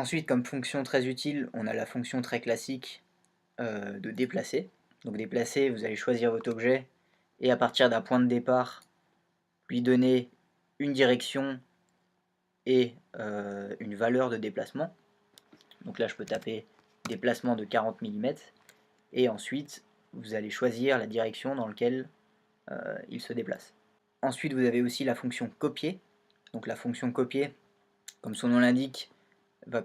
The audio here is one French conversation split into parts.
Ensuite, comme fonction très utile, on a la fonction très classique de déplacer. Donc déplacer, vous allez choisir votre objet et à partir d'un point de départ, lui donner une direction et une valeur de déplacement. Donc là, je peux taper déplacement de 40 mm et ensuite, vous allez choisir la direction dans laquelle il se déplace. Ensuite, vous avez aussi la fonction copier. Donc la fonction copier, comme son nom l'indique, va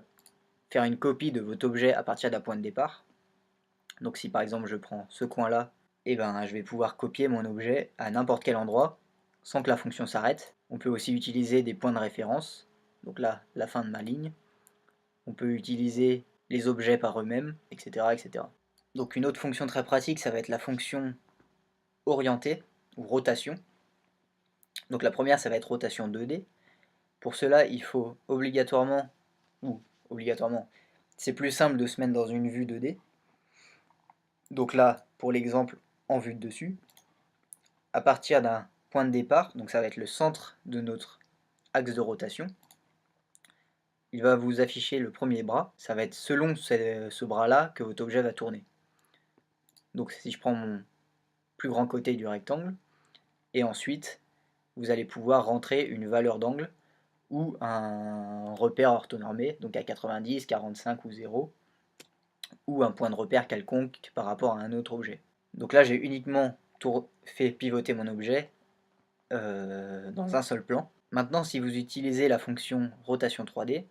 faire une copie de votre objet à partir d'un point de départ. Donc si par exemple je prends ce coin-là, et ben, je vais pouvoir copier mon objet à n'importe quel endroit sans que la fonction s'arrête. On peut aussi utiliser des points de référence. Donc là, la fin de ma ligne. On peut utiliser les objets par eux-mêmes, etc., etc. Donc une autre fonction très pratique, ça va être la fonction orientée ou rotation. Donc la première, ça va être rotation 2D. Pour cela, il faut obligatoirement, c'est plus simple de se mettre dans une vue 2D. Donc là, pour l'exemple, en vue de dessus, à partir d'un point de départ, donc ça va être le centre de notre axe de rotation, il va vous afficher le premier bras, ça va être selon ce bras-là que votre objet va tourner. Donc si je prends mon plus grand côté du rectangle, et ensuite vous allez pouvoir rentrer une valeur d'angle ou un repère orthonormé, donc à 90, 45 ou 0, ou un point de repère quelconque par rapport à un autre objet. Donc là j'ai uniquement fait pivoter mon objet dans un seul plan. Maintenant si vous utilisez la fonction rotation 3D,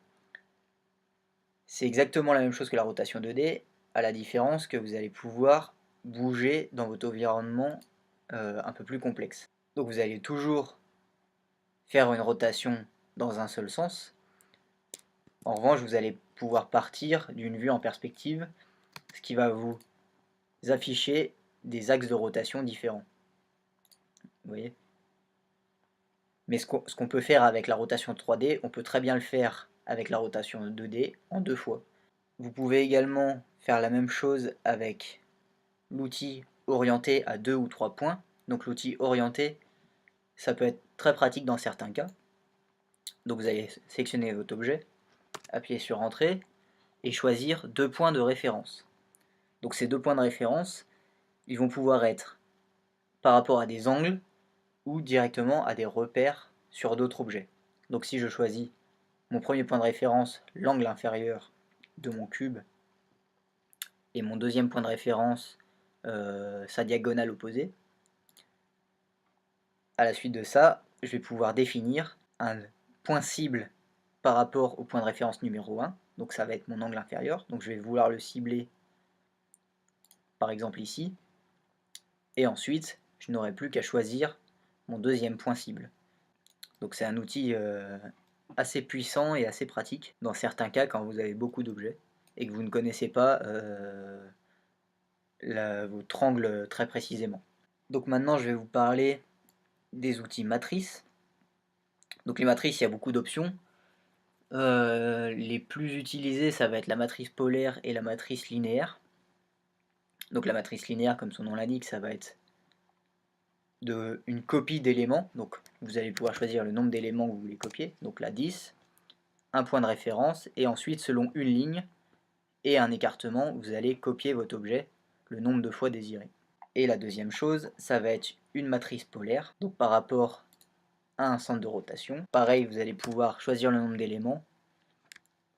c'est exactement la même chose que la rotation 2D, à la différence que vous allez pouvoir bouger dans votre environnement un peu plus complexe. Donc vous allez toujours faire une rotation dans un seul sens. En revanche, vous allez pouvoir partir d'une vue en perspective, ce qui va vous afficher des axes de rotation différents. Vous voyez ? Mais ce qu'on peut faire avec la rotation 3D, on peut très bien le faire avec la rotation 2D en 2 fois. Vous pouvez également faire la même chose avec l'outil orienté à 2 ou 3 points. Donc l'outil orienté, ça peut être très pratique dans certains cas. Donc vous allez sélectionner votre objet, appuyer sur Entrée et choisir 2 points de référence. Donc ces 2 points de référence, ils vont pouvoir être par rapport à des angles ou directement à des repères sur d'autres objets. Donc si je choisis mon premier point de référence, l'angle inférieur de mon cube, et mon deuxième point de référence, sa diagonale opposée, à la suite de ça, je vais pouvoir définir un point cible par rapport au point de référence numéro 1, donc ça va être mon angle inférieur, donc je vais vouloir le cibler par exemple ici, et ensuite je n'aurai plus qu'à choisir mon deuxième point cible. Donc c'est un outil assez puissant et assez pratique dans certains cas quand vous avez beaucoup d'objets et que vous ne connaissez pas votre angle très précisément. Donc maintenant je vais vous parler des outils matrices. Donc les matrices, il y a beaucoup d'options. Les plus utilisées, ça va être la matrice polaire et la matrice linéaire. Donc la matrice linéaire, comme son nom l'indique, ça va être une copie d'éléments. Donc vous allez pouvoir choisir le nombre d'éléments que vous voulez copier. Donc là 10, un point de référence, et ensuite selon une ligne et un écartement, vous allez copier votre objet le nombre de fois désiré. Et la deuxième chose, ça va être une matrice polaire. Donc par rapport à un centre de rotation. Pareil, vous allez pouvoir choisir le nombre d'éléments,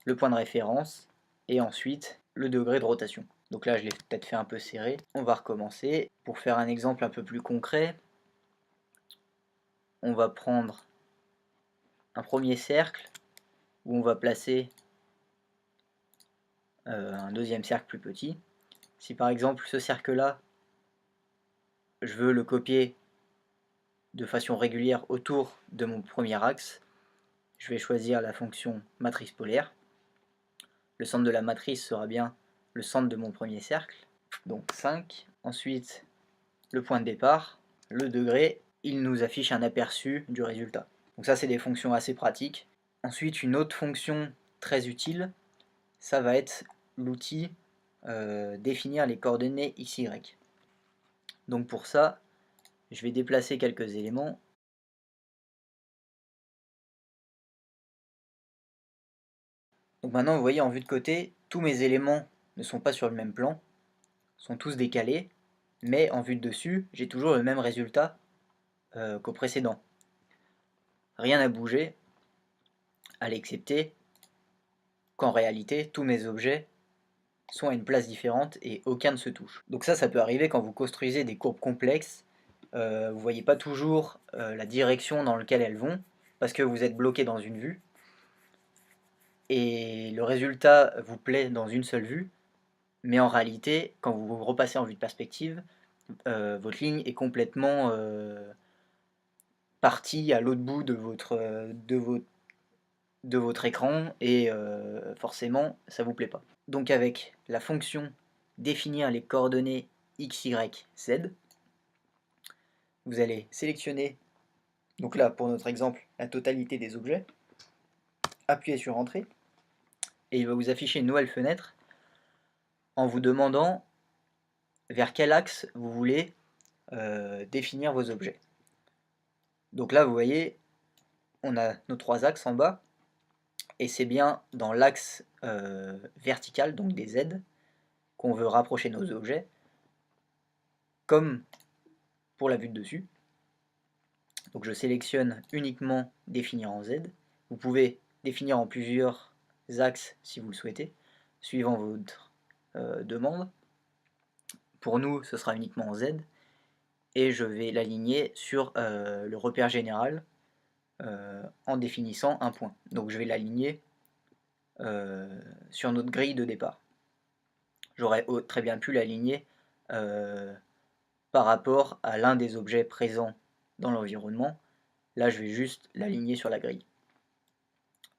le point de référence, et ensuite le degré de rotation. Donc là, je l'ai peut-être fait un peu serré. On va recommencer. Pour faire un exemple un peu plus concret, on va prendre un premier cercle où on va placer un deuxième cercle plus petit. Si par exemple ce cercle-là, je veux le copier de façon régulière autour de mon premier axe, je vais choisir la fonction matrice polaire. Le centre de la matrice sera bien le centre de mon premier cercle, donc 5. Ensuite, le point de départ, le degré, il nous affiche un aperçu du résultat. Donc ça, c'est des fonctions assez pratiques. Ensuite, une autre fonction très utile, ça va être l'outil définir les coordonnées x, y. Donc pour ça, je vais déplacer quelques éléments. Donc maintenant, vous voyez en vue de côté, tous mes éléments ne sont pas sur le même plan, sont tous décalés, mais en vue de dessus, j'ai toujours le même résultat qu'au précédent. Rien n'a bougé, à l'excepter qu'en réalité, tous mes objets sont à une place différente et aucun ne se touche. Donc ça peut arriver quand vous construisez des courbes complexes. Vous ne voyez pas toujours la direction dans laquelle elles vont, parce que vous êtes bloqué dans une vue, et le résultat vous plaît dans une seule vue, mais en réalité, quand vous repassez en vue de perspective, votre ligne est complètement partie à l'autre bout de votre écran, et forcément, ça vous plaît pas. Donc avec la fonction définir les coordonnées x, y, z, vous allez sélectionner, donc là pour notre exemple, la totalité des objets, appuyer sur Entrée, et il va vous afficher une nouvelle fenêtre en vous demandant vers quel axe vous voulez définir vos objets. Donc là vous voyez, on a nos trois axes en bas, et c'est bien dans l'axe vertical, donc des Z, qu'on veut rapprocher nos objets, comme pour la vue de dessus. Donc je sélectionne uniquement définir en Z. Vous pouvez définir en plusieurs axes si vous le souhaitez, suivant votre demande. Pour nous, ce sera uniquement en Z, et je vais l'aligner sur le repère général en définissant un point. Donc je vais l'aligner sur notre grille de départ. J'aurais très bien pu l'aligner par rapport à l'un des objets présents dans l'environnement. Là, je vais juste l'aligner sur la grille.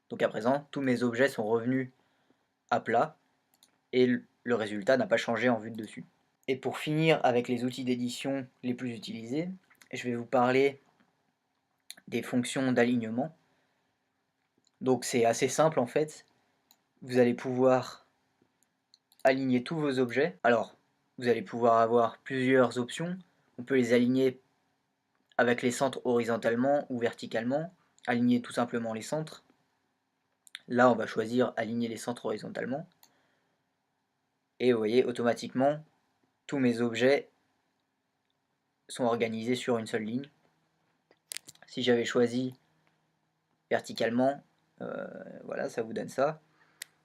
Donc à présent, tous mes objets sont revenus à plat et le résultat n'a pas changé en vue de dessus. Et pour finir avec les outils d'édition les plus utilisés, je vais vous parler des fonctions d'alignement. Donc c'est assez simple en fait. Vous allez pouvoir aligner tous vos objets. Alors, vous allez pouvoir avoir plusieurs options. On peut les aligner avec les centres horizontalement ou verticalement. Aligner tout simplement les centres. Là, on va choisir aligner les centres horizontalement. Et vous voyez, automatiquement, tous mes objets sont organisés sur une seule ligne. Si j'avais choisi verticalement, voilà, ça vous donne ça,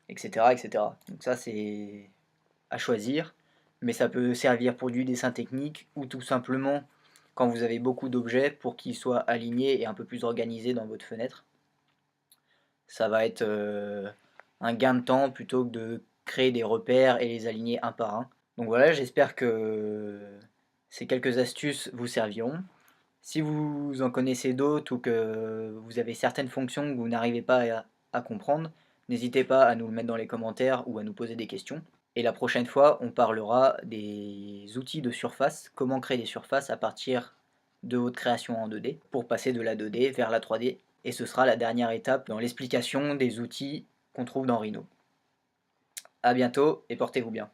etc., etc. Donc ça, c'est à choisir, mais ça peut servir pour du dessin technique ou tout simplement quand vous avez beaucoup d'objets pour qu'ils soient alignés et un peu plus organisés dans votre fenêtre. Ça va être un gain de temps plutôt que de créer des repères et les aligner un par un. Donc voilà, j'espère que ces quelques astuces vous serviront. Si vous en connaissez d'autres ou que vous avez certaines fonctions que vous n'arrivez pas à comprendre, n'hésitez pas à nous le mettre dans les commentaires ou à nous poser des questions. Et la prochaine fois, on parlera des outils de surface, comment créer des surfaces à partir de votre création en 2D pour passer de la 2D vers la 3D. Et ce sera la dernière étape dans l'explication des outils qu'on trouve dans Rhino. A bientôt et portez-vous bien.